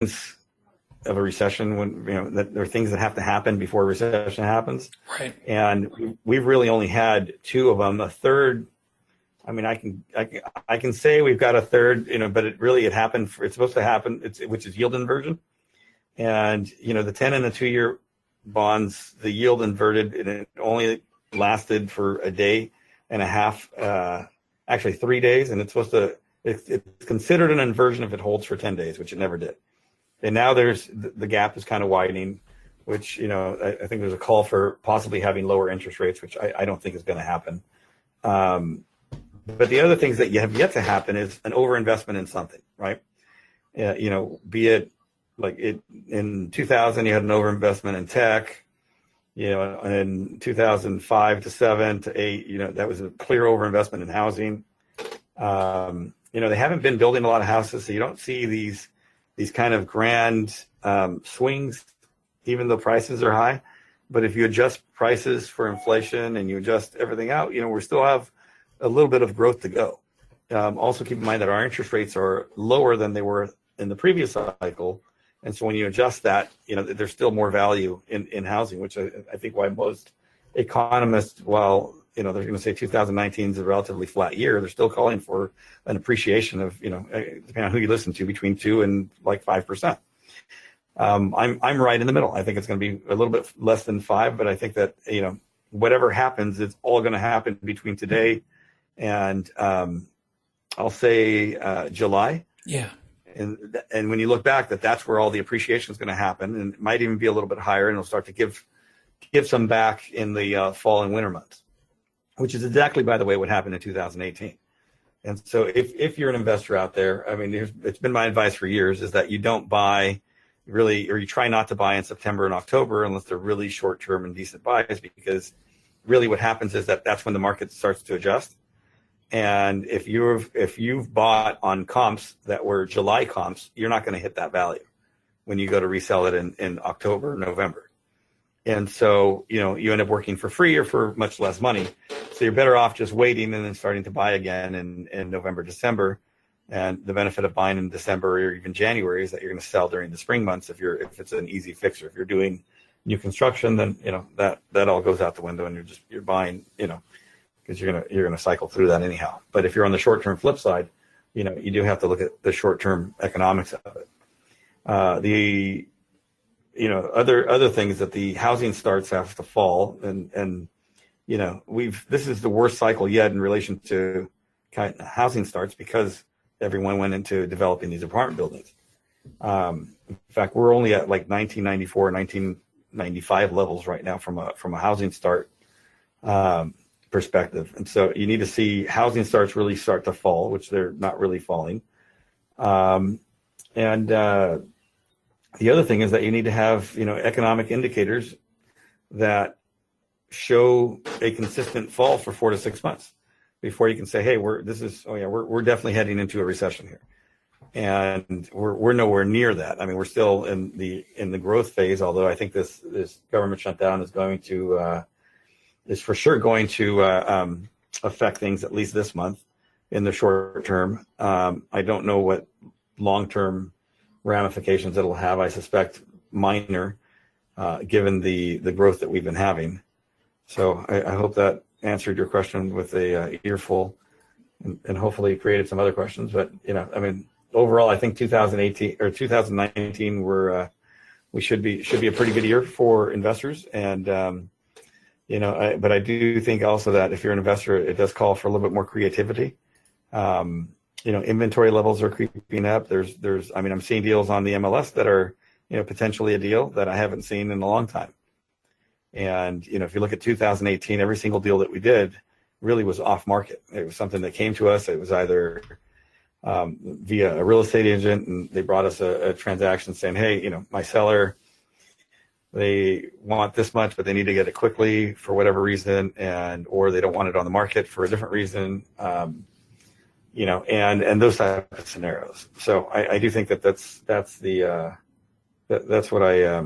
of a recession when, that there are things that have to happen before a recession happens. Right. And we've really only had two of them. A third, I mean, I can say we've got a third, but it happened. It's supposed to happen, which is yield inversion. And, the 10 and the 2-year bonds, the yield inverted, and it only lasted for a day and a half, actually 3 days. And it's considered an inversion if it holds for 10 days, which it never did. And now the gap is kind of widening, which, I think there's a call for possibly having lower interest rates, which I don't think is going to happen. But the other things that you have yet to happen is an overinvestment in something, right? Be it like in 2000, you had an overinvestment in tech, in 2005 to 7 to 8, that was a clear overinvestment in housing. They haven't been building a lot of houses, so you don't see these kind of grand swings, even though prices are high. But if you adjust prices for inflation and you adjust everything out, we still have a little bit of growth to go. Also keep in mind that our interest rates are lower than they were in the previous cycle. And so when you adjust that, there's still more value in housing, which I think why most economists, while, they're going to say 2019 is a relatively flat year, they're still calling for an appreciation of, depending on who you listen to, between 2 and like 5%. I'm right in the middle. I think it's going to be a little bit less than 5, but I think that, whatever happens, it's all going to happen between today and I'll say July. Yeah. And when you look back, that's where all the appreciation is going to happen, and it might even be a little bit higher, and it'll start to give some back in the fall and winter months, which is exactly, by the way, what happened in 2018. And so if you're an investor out there, I mean, it's been my advice for years, is that you don't buy really, or you try not to buy in September and October unless they're really short-term and decent buys, because really what happens is that's when the market starts to adjust. And if you've bought on comps that were July comps, you're not going to hit that value when you go to resell it in October, November. And so, you end up working for free or for much less money. So you're better off just waiting and then starting to buy again in November, December. And the benefit of buying in December or even January is that you're going to sell during the spring months if it's an easy fixer. If you're doing new construction, then that all goes out the window, and you're buying, because you're gonna cycle through that anyhow. But if you're on the short-term flip side, you do have to look at the short-term economics of it. Other things that the housing starts have to fall, and this is the worst cycle yet in relation to kind of housing starts, because everyone went into developing these apartment buildings. In fact, we're only at like 1994, 1995 levels right now from a housing start perspective. And so you need to see housing starts really start to fall, which they're not really falling. And the other thing is that you need to have, economic indicators that show a consistent fall for 4 to 6 months before you can say, hey, we're definitely heading into a recession here. And we're nowhere near that. I mean, we're still in the growth phase, although I think this government shutdown is for sure going to affect things at least this month in the short term. I don't know what long-term ramifications it'll have. I suspect minor, given the growth that we've been having. So I hope that answered your question with a earful, and hopefully created some other questions. But overall, I think 2018 or 2019 should be a pretty good year for investors. And but I do think also that if you're an investor, it does call for a little bit more creativity. Inventory levels are creeping up. I'm seeing deals on the MLS that are, potentially a deal that I haven't seen in a long time. And, if you look at 2018, every single deal that we did really was off market. It was something that came to us. It was either via a real estate agent, and they brought us a transaction saying, hey, my seller, they want this much, but they need to get it quickly for whatever reason, or they don't want it on the market for a different reason, and those type of scenarios. So I do think that's what I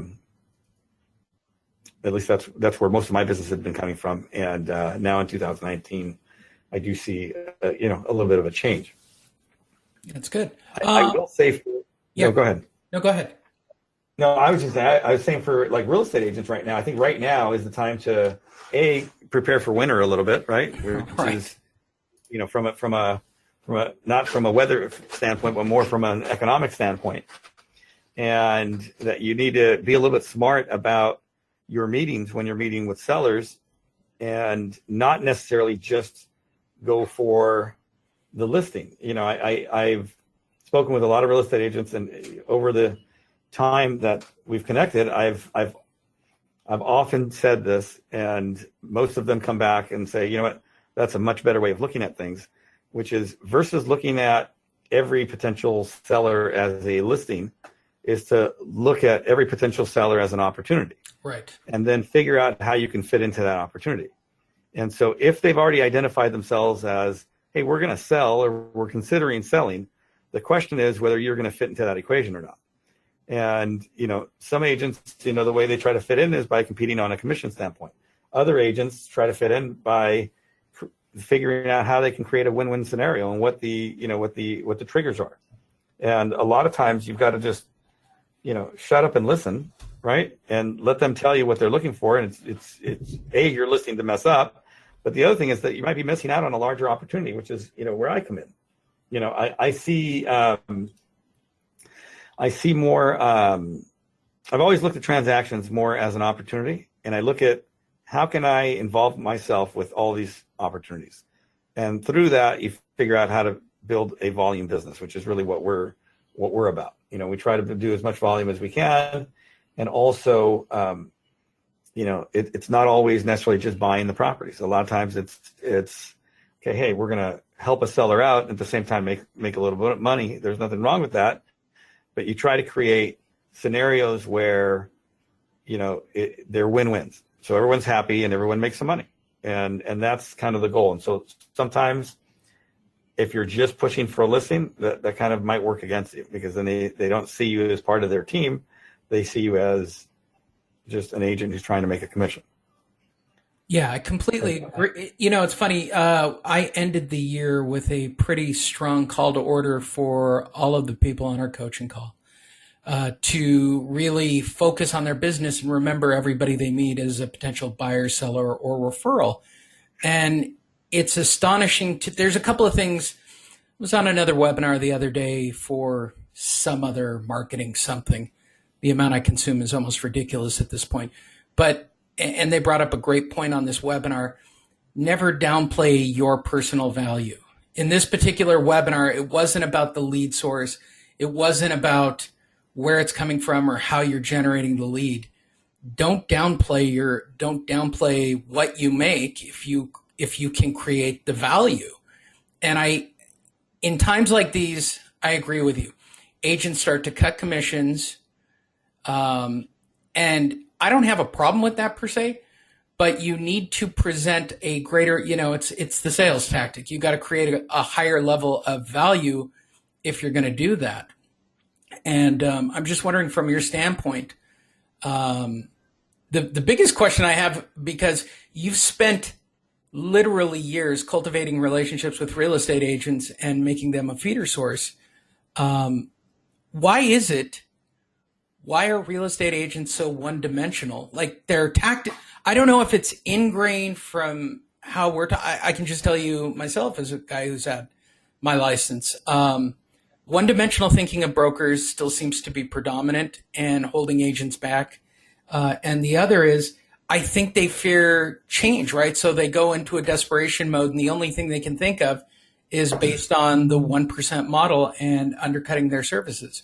at least that's where most of my business has been coming from. And now in 2019, I do see a little bit of a change. That's good. I will say, yeah. No, go ahead. No, go ahead. No, I was saying for like real estate agents right now, I think right now is the time to prepare for winter a little bit, right? Which Right. is, from a not from a weather standpoint, but more from an economic standpoint. And that you need to be a little bit smart about your meetings when you're meeting with sellers, and not necessarily just go for the listing. I've spoken with a lot of real estate agents, and over the time that we've connected, I've often said this, and most of them come back and say, you know what, that's a much better way of looking at things, which is versus looking at every potential seller as a listing, is to look at every potential seller as an opportunity, Right. and then figure out how you can fit into that opportunity. And so if they've already identified themselves as, hey, we're going to sell or we're considering selling, the question is whether you're going to fit into that equation or not. And, some agents, the way they try to fit in is by competing on a commission standpoint. Other agents try to fit in by figuring out how they can create a win-win scenario and what the triggers are. And a lot of times you've got to just, shut up and listen, right? And let them tell you what they're looking for. And it's you're listening to mess up. But the other thing is that you might be missing out on a larger opportunity, which is, where I come in. I see more. I've always looked at transactions more as an opportunity, and I look at how can I involve myself with all these opportunities, and through that, you figure out how to build a volume business, which is really what we're about. We try to do as much volume as we can, and also, it's not always necessarily just buying the properties. A lot of times, it's okay. Hey, we're going to help a seller out, and at the same time make a little bit of money. There's nothing wrong with that. But you try to create scenarios where, they're win-wins. So everyone's happy and everyone makes some money. And that's kind of the goal. And so sometimes if you're just pushing for a listing, that kind of might work against you, because then they don't see you as part of their team. They see you as just an agent who's trying to make a commission. Yeah, I completely agree. It's funny. I ended the year with a pretty strong call to order for all of the people on our coaching call to really focus on their business and remember everybody they meet as a potential buyer, seller, or referral. And it's astonishing. There's a couple of things. I was on another webinar the other day for some other marketing something. The amount I consume is almost ridiculous at this point. And they brought up a great point on this webinar. Never downplay your personal value. In this particular webinar, it wasn't about the lead source. It wasn't about where it's coming from or how you're generating the lead. Don't downplay what you make if you can create the value. And in times like these, I agree with you. Agents start to cut commissions, and I don't have a problem with that per se, but you need to present a greater, it's the sales tactic. You got to create a higher level of value if you're going to do that. And I'm just wondering from your standpoint, the biggest question I have, because you've spent literally years cultivating relationships with real estate agents and making them a feeder source. Why are real estate agents so one-dimensional? Like their tactic, I don't know if it's ingrained from how I can just tell you myself as a guy who's had my license. One-dimensional thinking of brokers still seems to be predominant and holding agents back. And the other is, I think they fear change, right? So they go into a desperation mode, and the only thing they can think of is based on the 1% model and undercutting their services.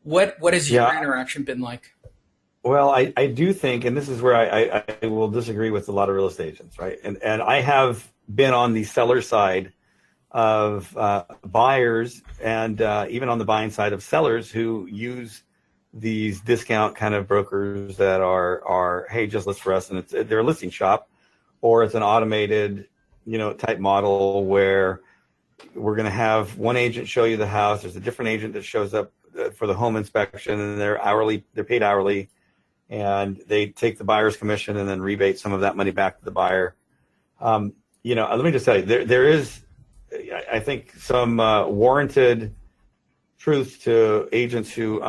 What has your interaction been like? Well, I do think, and this is where I will disagree with a lot of real estate agents, right? And I have been on the seller side of buyers, and even on the buying side of sellers who use these discount kind of brokers that are hey, just list for us, and they're a listing shop, or it's an automated type model where we're going to have one agent show you the house. There's a different agent that shows up for the home inspection, and they're paid hourly, and they take the buyer's commission and then rebate some of that money back to the buyer. Let me just tell you, there is, I think, some warranted truth to agents who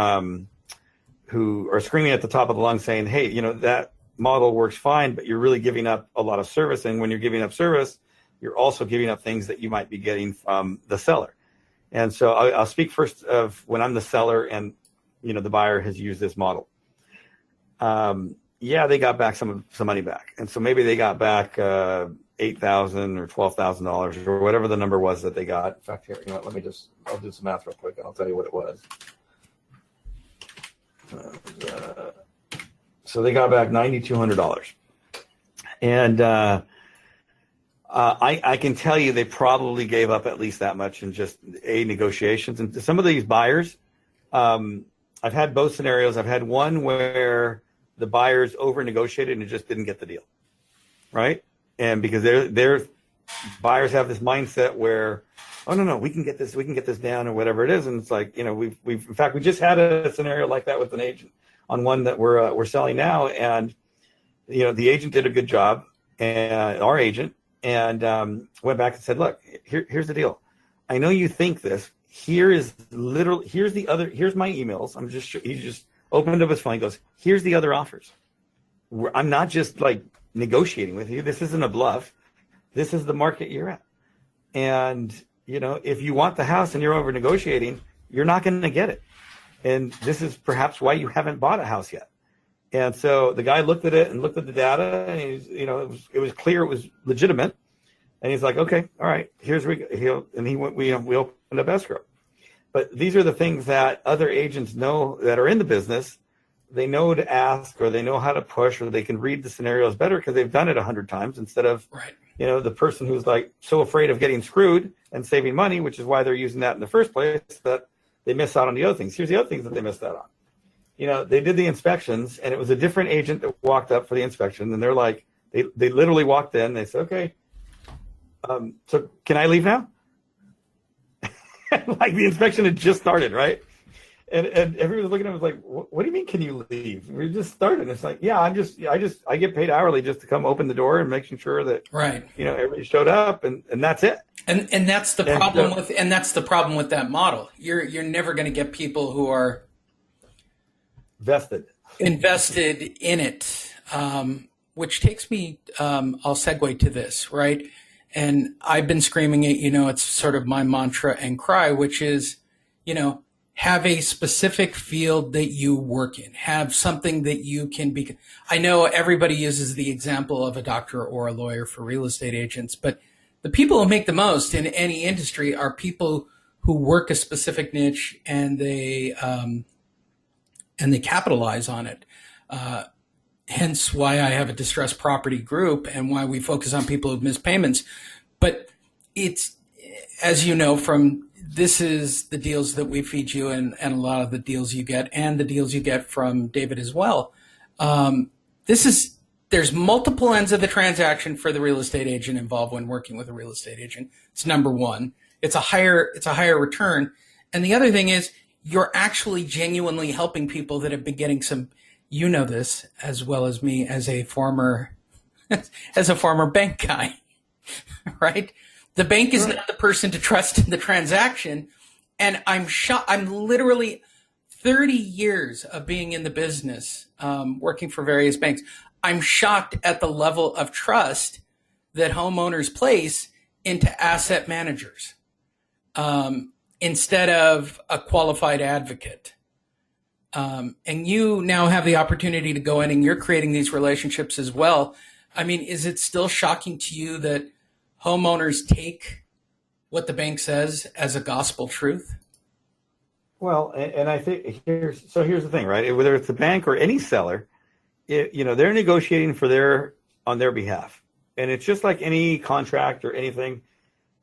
who are screaming at the top of the lungs saying, hey, that model works fine, but you're really giving up a lot of service. And when you're giving up service, you're also giving up things that you might be getting from the seller. And so I'll speak first of when I'm the seller and, the buyer has used this model. They got back some money back. And so maybe they got back $8,000 or $12,000 or whatever the number was that they got. In fact, here, I'll do some math real quick and I'll tell you what it was. So they got back $9,200. And I can tell you they probably gave up at least that much in just negotiations. And some of these buyers, I've had both scenarios. I've had one where the buyers over negotiated and just didn't get the deal, right? And because their buyers have this mindset where, oh no, we can get this down or whatever it is, and it's like, we've in fact we just had a scenario like that with an agent on one that we're selling now, and the agent did a good job, and our agent, and went back and said, look, here's the deal. I know you think this. Here's my emails. He just opened up his phone. He goes, here's the other offers. I'm not just like negotiating with you. This isn't a bluff. This is the market you're at. And, if you want the house and you're over negotiating, you're not going to get it. And this is perhaps why you haven't bought a house yet. And so the guy looked at it and looked at the data, and it was clear it was legitimate. And he's like, okay, all right, we opened up escrow. But these are the things that other agents know that are in the business. They know to ask, or they know how to push, or they can read the scenarios better because they've done it 100 times instead of, right. The person who's like so afraid of getting screwed and saving money, which is why they're using that in the first place, that they miss out on the other things. Here's the other things that they missed out on. They did the inspections, and it was a different agent that walked up for the inspection, and they're like, they literally walked in. They said, okay, so can I leave now? Like the inspection had just started, right? And everyone was looking at him like, what do you mean, can you leave? We just started. It's like, yeah, I get paid hourly just to come open the door and making sure that, right, everybody showed up, and that's it. And that's the problem with that model. You're never going to get people who are invested in it, which takes me, I'll segue to this, right? And I've been screaming it, it's sort of my mantra and cry, which is, have a specific field that you work in, have something that you can be. I know everybody uses the example of a doctor or a lawyer for real estate agents, but the people who make the most in any industry are people who work a specific niche and they capitalize on it. Hence why I have a distressed property group and why we focus on people who've missed payments. But it's, as you know, this is the deals that we feed you and a lot of the deals you get and the deals you get from David as well. There's multiple ends of the transaction for the real estate agent involved when working with a real estate agent. It's number one. It's a higher return. And the other thing is you're actually genuinely helping people that have been getting some, this as well as me as a former bank guy, right? The bank is not the person to trust in the transaction. And I'm literally 30 years of being in the business, working for various banks. I'm shocked at the level of trust that homeowners place into asset managers, instead of a qualified advocate. And you now have the opportunity to go in and you're creating these relationships as well. I mean, is it still shocking to you that homeowners take what the bank says as a gospel truth? Well, and I think here's the thing, right? Whether it's the bank or any seller, they're negotiating on their behalf. And it's just like any contract or anything.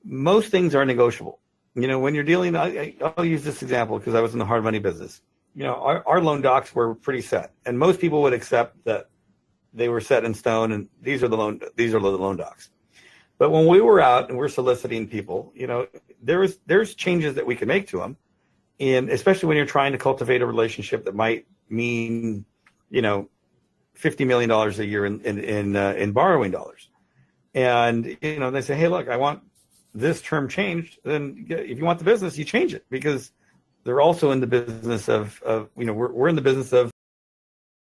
Most things are negotiable. When you're dealing, I'll use this example because I was in the hard money business. Our loan docs were pretty set, and most people would accept that they were set in stone, and these are the loan docs. But when we were out and we're soliciting people, there's changes that we can make to them, and especially when you're trying to cultivate a relationship that might mean, $50 million a year in borrowing dollars, and they say, hey, look, I want this term changed. Then if you want the business, you change it because they're also in the business of we're in the business of